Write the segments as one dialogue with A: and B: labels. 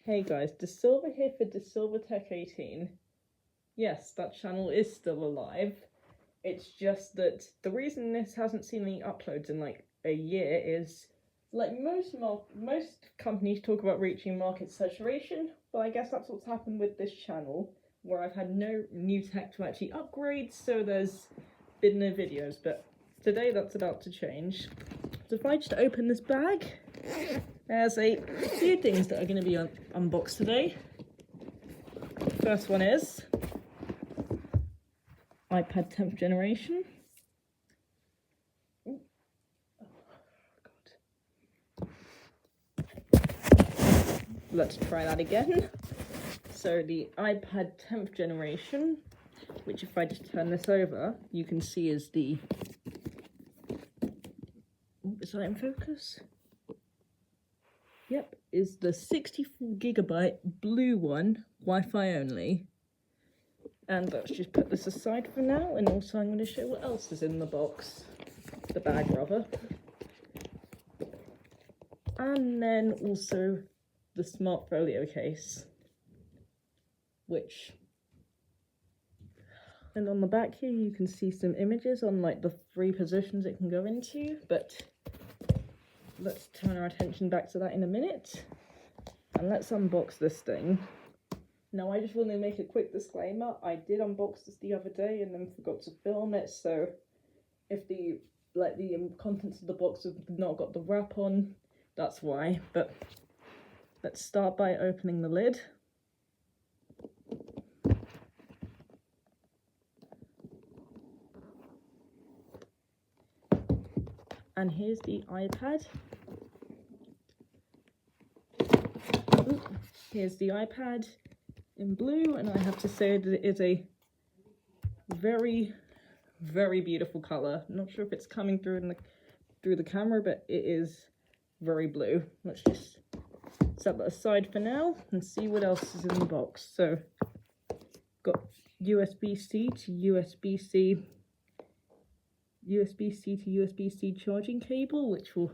A: Hey guys, DeSilver here for DeSilver Tech 18. Yes, that channel is still alive. It's just that the reason this hasn't seen any uploads in like a year is, like most companies talk about reaching market saturation, but I guess that's what's happened with this channel, where I've had no new tech to actually upgrade, so there's been no videos, but today that's about to change. So if I just open this bag, there's a few things that are going to be unboxed today. First one is iPad 10th generation. Oh, God. Let's try that again. So the iPad 10th generation, which if I just turn this over, you can see is the... Is that in focus? Yep, is the 64GB blue one, Wi-Fi only. And let's just put this aside for now, and also I'm going to show what else is in the box. The bag, rather. And then also the smart folio case. And on the back here you can see some images on like the 3 positions it can go into, but let's turn our attention back to that in a minute. And let's unbox this thing. Now I just want to make a quick disclaimer. I did unbox this the other day and then forgot to film it, so if the contents of the box have not got the wrap on, that's why. But let's start by opening the lid. And here's the iPad. Ooh, here's the iPad in blue, and I have to say that it is a very, very beautiful color. I'm not sure if it's coming through through the camera, but it is very blue. Let's just set that aside for now and see what else is in the box. So, got USB-C to USB-C to USB-C charging cable, which will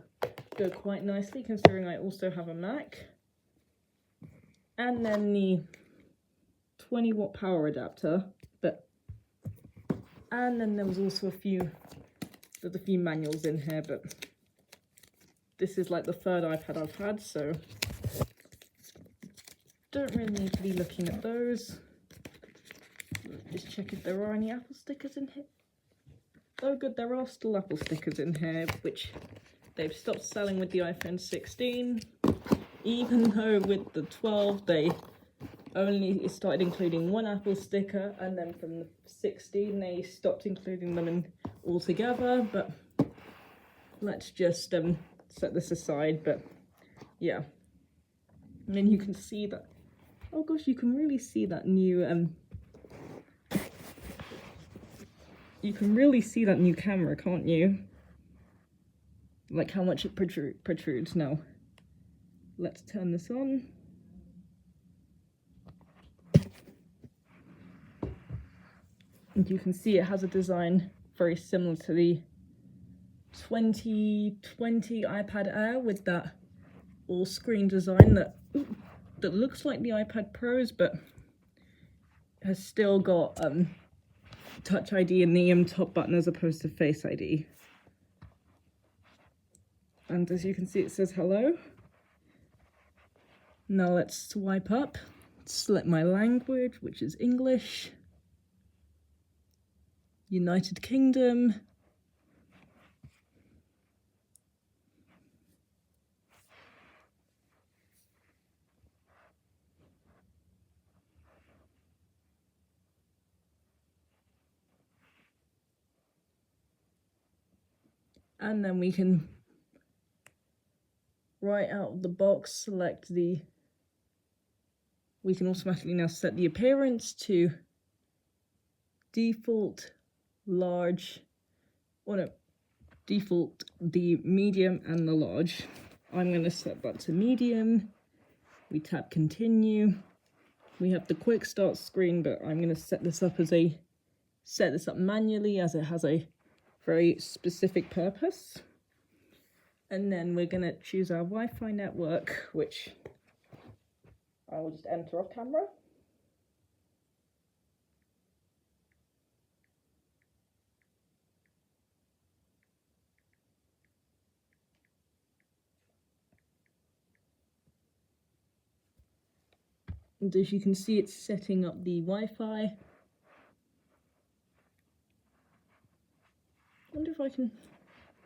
A: go quite nicely considering I also have a Mac. And then the 20-watt power adapter, and then there was also there's a few manuals in here, but this is like the 3rd iPad I've had, so don't really need to be looking at those. Let's just check if there are any Apple stickers in here. Oh good, there are still Apple stickers in here, which they've stopped selling with the iPhone 16, even though with the 12 they only started including 1 Apple sticker, and then from the 16 they stopped including them in altogether. But let's just set this aside. But yeah, and then you can see that, oh gosh, you can really see that new camera, can't you? Like how much it protrudes. Now let's turn this on. And you can see it has a design very similar to the 2020 iPad Air, with that all-screen design that looks like the iPad Pros, but has still got Touch ID in the top button as opposed to Face ID. And as you can see, it says hello. Now let's swipe up, select my language, which is English. United Kingdom. And then we can, right out of the box, select we can automatically now set the appearance to default, large, or no, default, the medium and the large. I'm going to set that to medium. We tap continue. We have the quick start screen, but I'm going to set this up manually, as it has a very specific purpose. And then we're going to choose our Wi-Fi network, which I will just enter off camera. And as you can see, it's setting up the Wi-Fi. I wonder if I can...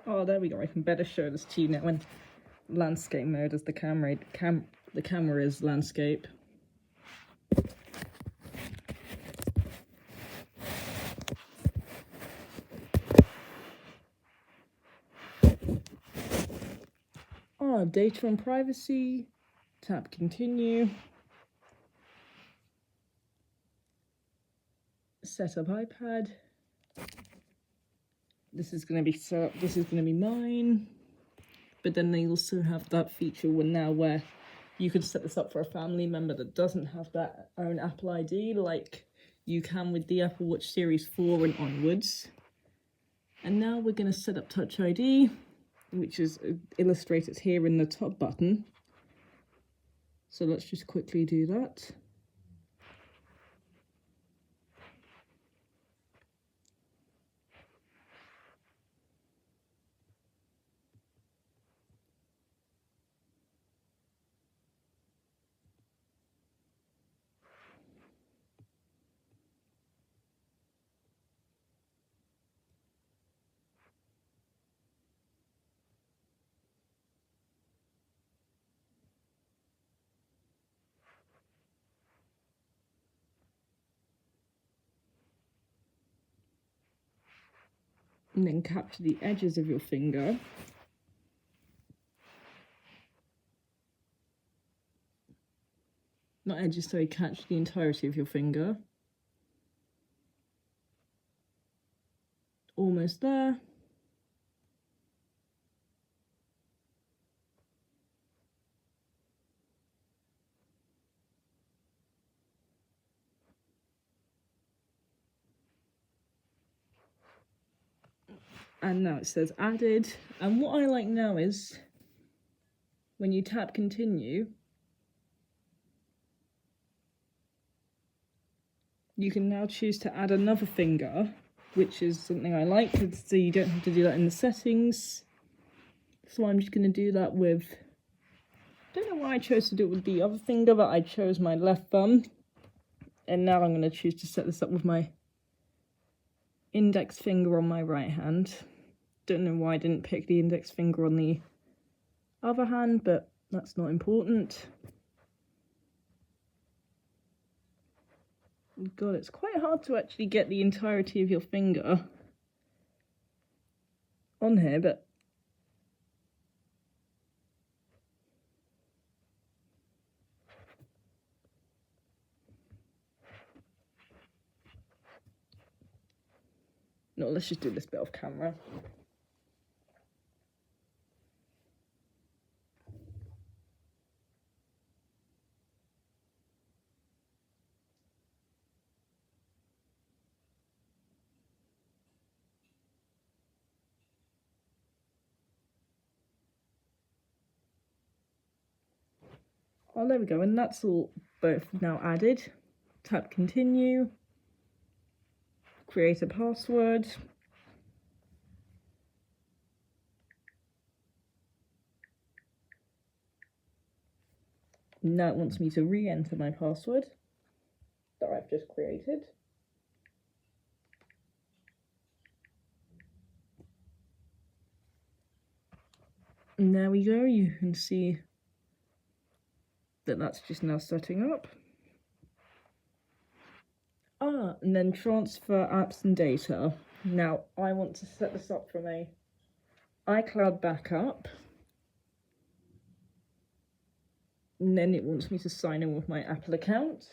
A: Oh, there we go. I can better show this to you now in landscape mode as the camera is landscape. Oh, data and privacy. Tap continue. Set up iPad. This is going to be set up. This is going to be mine. But then they also have that feature where you can set this up for a family member that doesn't have that own Apple ID, like you can with the Apple Watch Series 4 and onwards. And now we're going to set up Touch ID, which is illustrated here in the top button. So let's just quickly do that. And then capture the edges of your finger. Not edges, sorry, catch the entirety of your finger. Almost there. And now it says added. And what I like now is when you tap continue, you can now choose to add another finger, which is something I like, so you don't have to do that in the settings. So I'm just going to do that with, I don't know why I chose to do it with the other finger, but I chose my left thumb. And now I'm going to choose to set this up with my index finger on my right hand. Don't know why I didn't pick the index finger on the other hand, but that's not important. God, it's quite hard to actually get the entirety of your finger on here, but no, let's just do this bit off camera. Oh, there we go, and that's all both now added. Tap continue, create a password. Now it wants me to re-enter my password that I've just created. And there we go, you can see that that's just now setting up. And then transfer apps and data. Now I want to set this up from a iCloud backup. And then it wants me to sign in with my Apple account.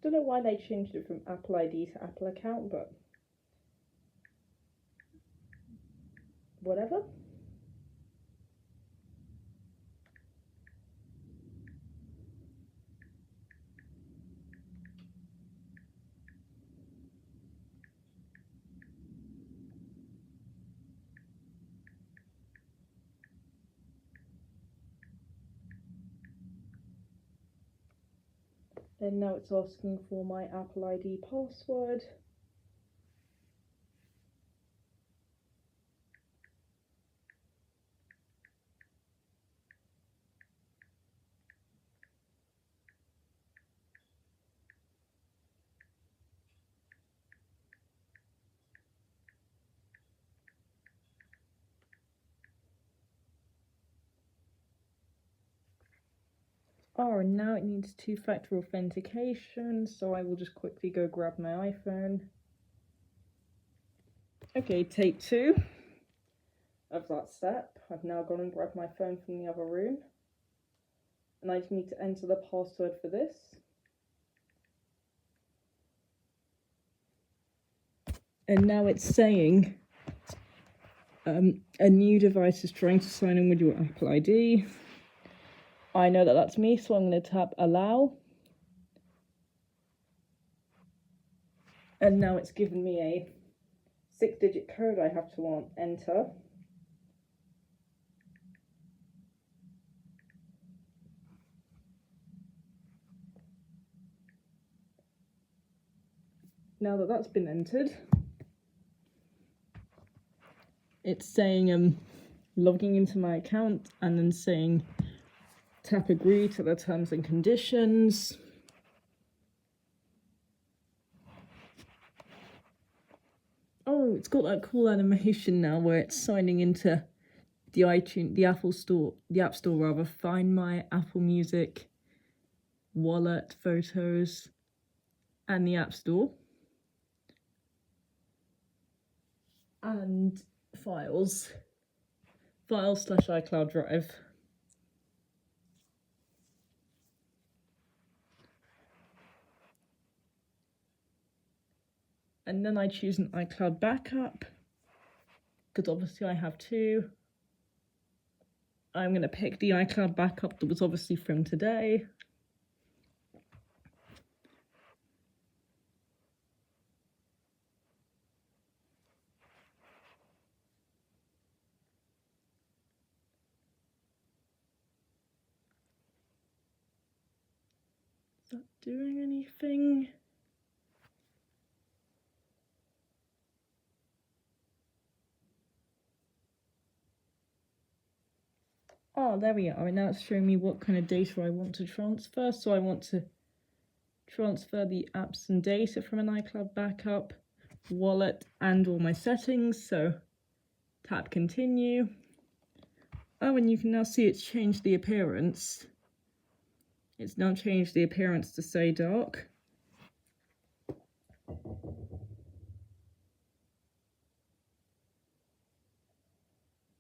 A: Don't know why they changed it from Apple ID to Apple account, but whatever. And now it's asking for my Apple ID password. Oh, and now it needs two-factor authentication, so I will just quickly go grab my iPhone. Okay, take 2 of that step. I've now gone and grabbed my phone from the other room. And I just need to enter the password for this. And now it's saying a new device is trying to sign in with your Apple ID. I know that that's me, so I'm going to tap allow. And now it's given me a 6-digit code I have to enter. Now that that's been entered, it's saying logging into my account and then saying tap agree to the terms and conditions. Oh, it's got that cool animation now where it's signing into the App Store rather, Find My, Apple Music, Wallet, Photos, and the App Store. And Files / iCloud Drive. And then I choose an iCloud backup, because obviously I have 2. I'm going to pick the iCloud backup that was obviously from today. Is that doing anything? Oh, there we are. And now it's showing me what kind of data I want to transfer. So I want to transfer the apps and data from an iCloud backup, wallet, and all my settings. So tap continue. Oh, and you can now see it's changed the appearance. It's now changed the appearance to say dark.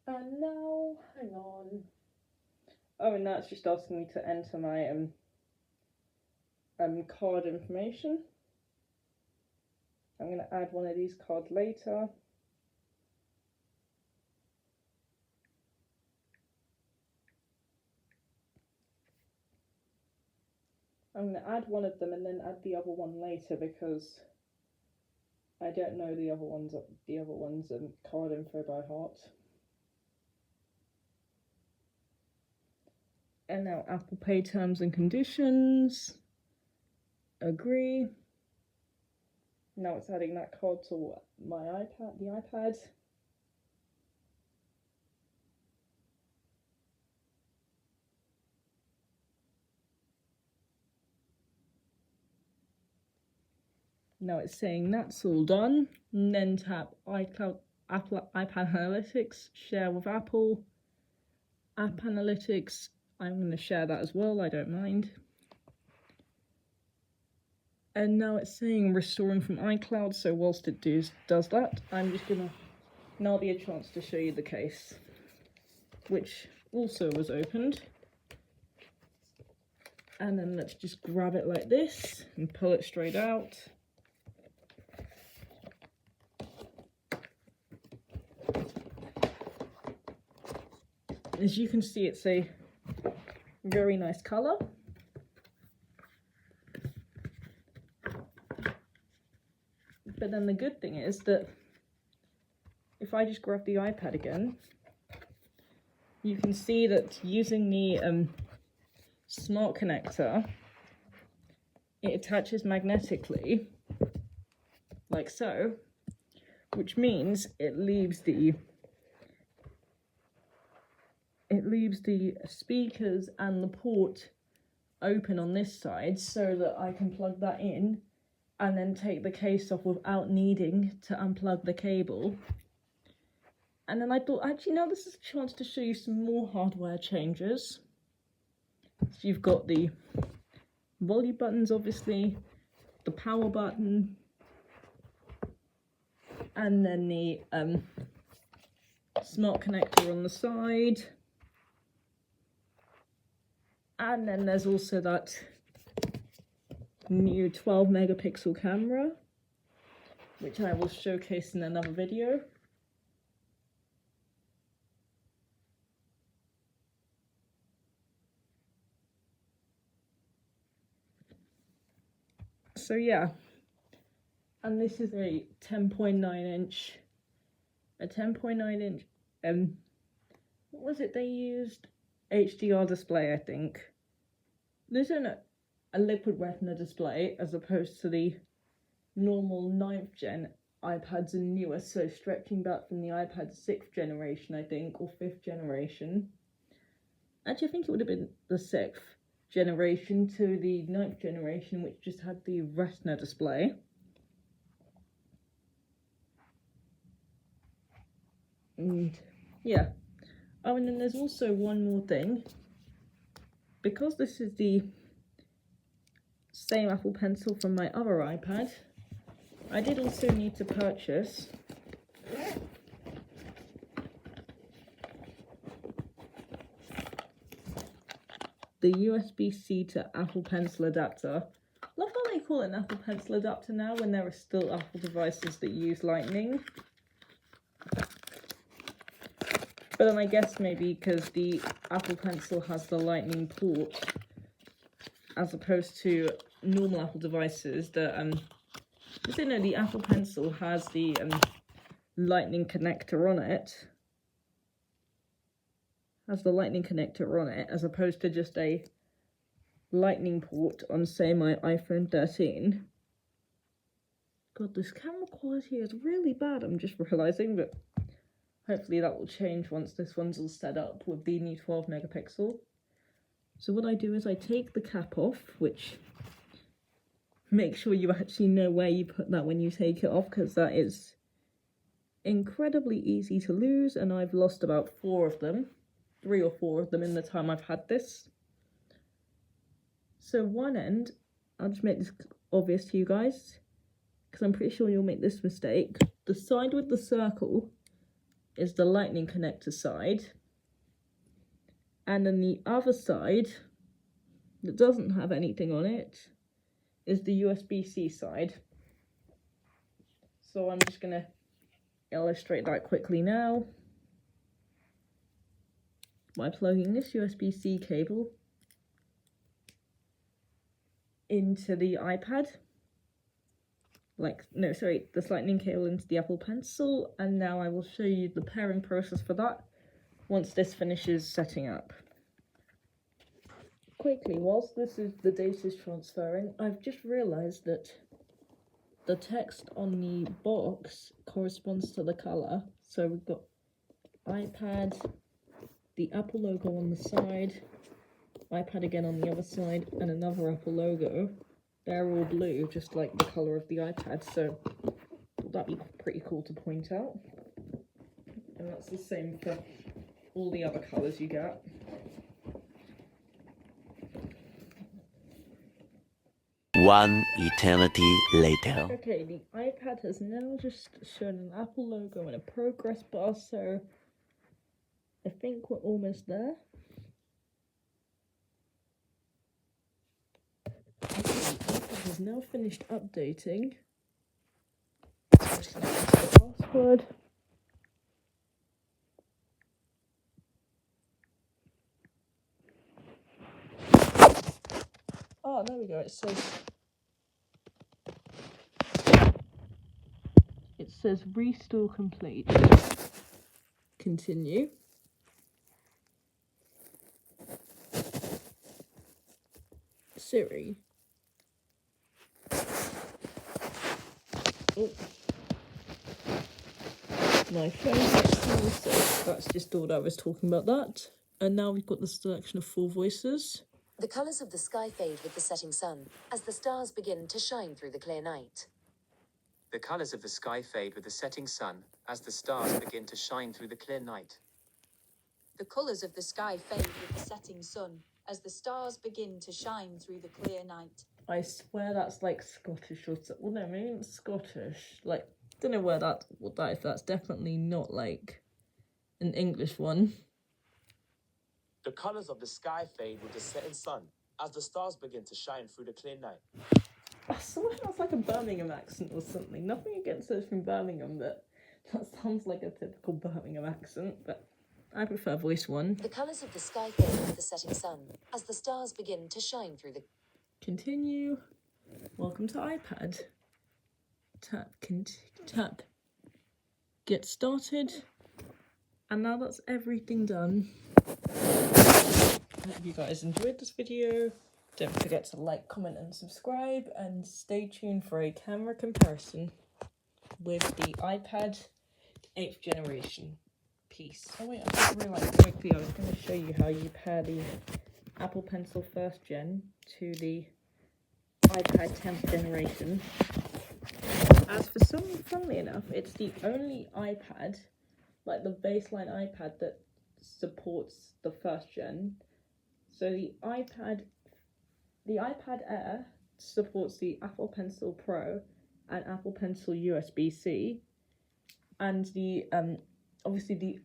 A: And now, hang on. Oh, and now it's just asking me to enter my card information. I'm going to add one of these cards later. I'm going to add one of them and then add the other one later because I don't know the other one's card info by heart. And now Apple Pay terms and conditions. Agree. Now it's adding that card to my iPad, the iPad. Now it's saying that's all done. And then tap iCloud, Apple, iPad Analytics, share with Apple. App Analytics, I'm going to share that as well, I don't mind. And now it's saying restoring from iCloud, so whilst it does that, I'm just going to now be a chance to show you the case, which also was opened. And then let's just grab it like this and pull it straight out. As you can see, it's a very nice colour. But then the good thing is that if I just grab the iPad again, you can see that using the smart connector, it attaches magnetically, like so, which means it leaves the speakers and the port open on this side so that I can plug that in and then take the case off without needing to unplug the cable. And then I thought, actually, now this is a chance to show you some more hardware changes. So you've got the volume buttons, obviously, the power button, and then the smart connector on the side. And then there's also that new 12 megapixel camera, which I will showcase in another video. So yeah, and this is a 10.9 inch, what was it they used? HDR display, I think. This is a liquid retina display as opposed to the normal 9th gen iPads and newer, so stretching back from the iPad 6th generation, I think, or 5th generation. Actually, I think it would have been the 6th generation to the 9th generation, which just had the retina display. And yeah. Oh, and then there's also one more thing. Because this is the same Apple Pencil from my other iPad, I did also need to purchase the USB-C to Apple Pencil adapter. Love how they call it an Apple Pencil adapter now when there are still Apple devices that use Lightning. But then I guess maybe because the Apple Pencil has the Lightning port, as opposed to normal Apple devices that, you know, the Apple Pencil has the Lightning connector on it. Has the Lightning connector on it, as opposed to just a Lightning port on, say, my iPhone 13. God, this camera quality is really bad, I'm just realising, but hopefully that will change once this one's all set up with the new 12 megapixel. So what I do is I take the cap off, which make sure you actually know where you put that when you take it off, because that is incredibly easy to lose, and I've lost about 3 or 4 of them in the time I've had this. So one end, I'll just make this obvious to you guys, because I'm pretty sure you'll make this mistake. The side with the circle is the Lightning connector side, and then the other side that doesn't have anything on it is the USB-C side. So I'm just going to illustrate that quickly now by plugging this USB-C cable into the iPad. This Lightning cable into the Apple Pencil, and now I will show you the pairing process for that once this finishes setting up. Quickly, whilst the data is transferring, I've just realised that the text on the box corresponds to the colour. So we've got iPad, the Apple logo on the side, iPad again on the other side, and another Apple logo. They're all blue, just like the colour of the iPad, so that'd be pretty cool to point out. And that's the same for all the other colours you get.
B: One eternity later.
A: Okay, the iPad has now just shown an Apple logo and a progress bar, so I think we're almost there. Has now finished updating. Password. Oh, there we go. It says restore complete. Continue. Siri, Oh. My phone next to me, so that's just all I was talking about that. And now we've got the selection of 4 voices.
C: The colours of the sky fade with the setting sun, as the stars begin to shine through the clear night.
D: The colours of the sky fade with the setting sun, as the stars begin to shine through the clear night.
E: The colours of the sky fade with the setting sun, as the stars begin to shine through the clear night.
A: I swear that's like Scottish or something. Well, no, maybe it's Scottish. Like, don't know what that is. That's definitely not like an English one.
F: The colours of the sky fade with the setting sun, as the stars begin to shine through the clear night.
A: I swear that's like a Birmingham accent or something. Nothing against those from Birmingham, but that sounds like a typical Birmingham accent. But I prefer voice 1.
C: The colours of the sky fade with the setting sun, as the stars begin to shine through the...
A: Continue. Welcome to iPad. Tap. Get started. And now that's everything done. I hope you guys enjoyed this video. Don't forget to like, comment and subscribe, and stay tuned for a camera comparison with the iPad 8th generation. Peace. Oh wait, I just realised quickly I was going to show you how you pair the Apple Pencil 1st gen to the iPad 10th generation. As for some, funnily enough, it's the only iPad, like the baseline iPad, that supports the 1st gen. So the iPad Air supports the Apple Pencil Pro and Apple Pencil USB-C, and the obviously the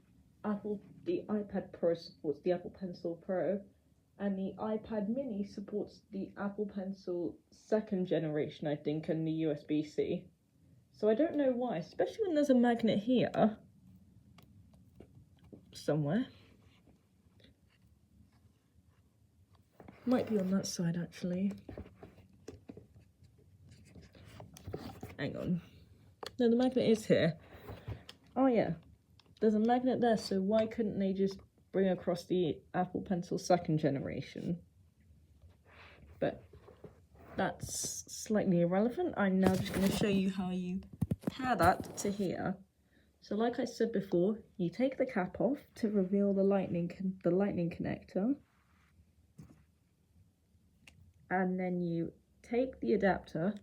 A: iPad Pro supports the Apple Pencil Pro, and the iPad Mini supports the Apple Pencil 2nd generation, I think, and the USB-C. So I don't know why, especially when there's a magnet here somewhere. Might be on that side, actually. Hang on. No, the magnet is here. Oh, yeah. There's a magnet there, so why couldn't they just bring across the Apple Pencil 2nd generation? But that's slightly irrelevant. I'm now just going to show you how you pair that to here. So like I said before, you take the cap off to reveal the lightning connector. And then you take the adapter,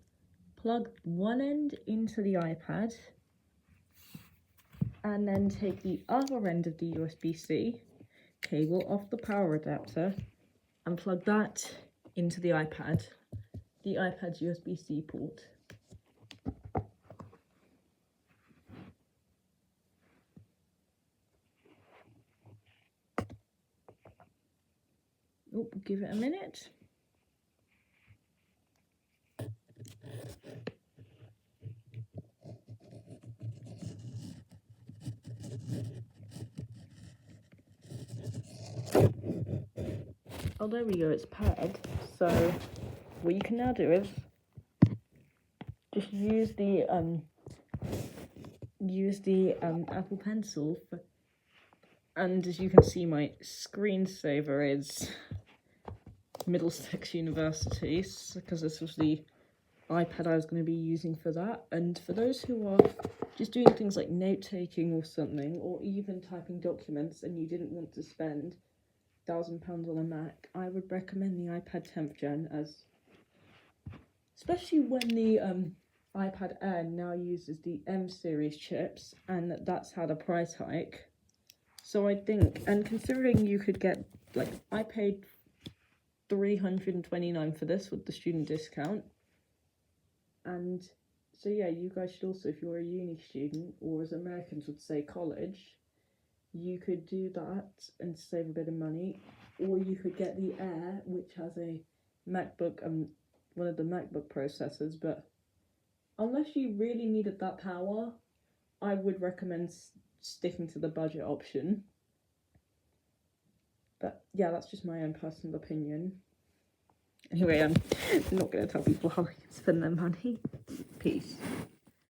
A: plug one end into the iPad, and then take the other end of the USB-C cable off the power adapter and plug that into the iPad's USB-C port. Oh, give it a minute. Oh, there we go, it's paired. So what you can now do is just use the Apple Pencil and as you can see, my screensaver is Middlesex University, because this was the iPad I was going to be using for that. And for those who are just doing things like note-taking or something, or even typing documents, and you didn't want to spend £1,000 on a Mac, I would recommend the iPad 10th gen, as especially when the iPad Air now uses the M series chips, and that's had a price hike. So I think, and considering you could get, like, I paid $329 for this with the student discount, and so yeah, you guys should also, if you're a uni student, or as Americans would say, college, you could do that and save a bit of money, or you could get the Air, which has a MacBook, one of the MacBook processors, but unless you really needed that power, I would recommend sticking to the budget option. But yeah, that's just my own personal opinion. Anyway, I'm not going to tell people how they can spend their money. Peace.